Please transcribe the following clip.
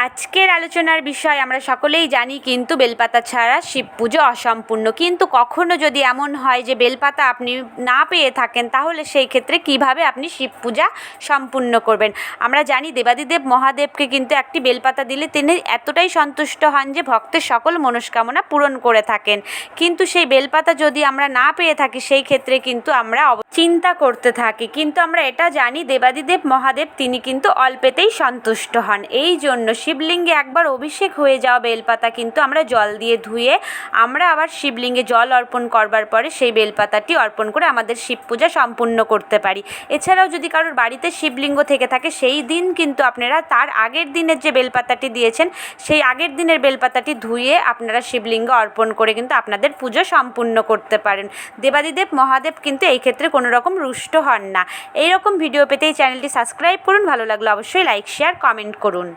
আজকের আলোচনার বিষয় আমরা সকলেই জানি, কিন্তু বেলপাতা ছাড়া শিব পুজো অসম্পূর্ণ। কিন্তু কখনো যদি এমন হয় যে বেলপাতা আপনি না পেয়ে থাকেন, তাহলে সেই ক্ষেত্রে কিভাবে আপনি শিব পূজা সম্পূর্ণ করবেন। আমরা জানি দেবাদিদেব মহাদেবকে কিন্তু একটি বেলপাতা দিলে তিনি এতটাই সন্তুষ্ট হন যে ভক্তের সকল মনস্কামনা পূরণ করে থাকেন। কিন্তু সেই বেলপাতা যদি আমরা না পেয়ে থাকি, সেই ক্ষেত্রে কিন্তু আমরা চিন্তা করতে থাকি। কিন্তু আমরা এটা জানি দেবাদিদেব মহাদেব তিনি কিন্তু অল্পেতেই সন্তুষ্ট হন। এই জন্য শিবলিঙ্গে একবার অভিষেক হয়ে যাওয়া বেলপাতা কিন্তু আমরা জল দিয়ে ধুয়ে আমরা আবার শিবলিঙ্গে জল অর্পণ করবার পরে সেই বেলপাতাটি অর্পণ করে আমাদের শিব পূজা সম্পূর্ণ করতে পারি। এছাড়াও যদি কারোর বাড়িতে শিবলিঙ্গ থেকে থাকে, সেই দিন কিন্তু আপনারা তার আগের দিনের যে বেলপাতাটি দিয়েছেন, সেই আগের দিনের বেলপাতাটি ধুয়ে আপনারা শিবলিঙ্গ অর্পণ করে কিন্তু আপনাদের পুজো সম্পূর্ণ করতে পারেন। দেবাদিদেব মহাদেব কিন্তু এই ক্ষেত্রে কোনো রকম রুষ্ট হন না। এই রকম ভিডিও পেতে এই চ্যানেলটি সাবস্ক্রাইব করুন। ভালো লাগলে অবশ্যই লাইক, শেয়ার, কমেন্ট করুন।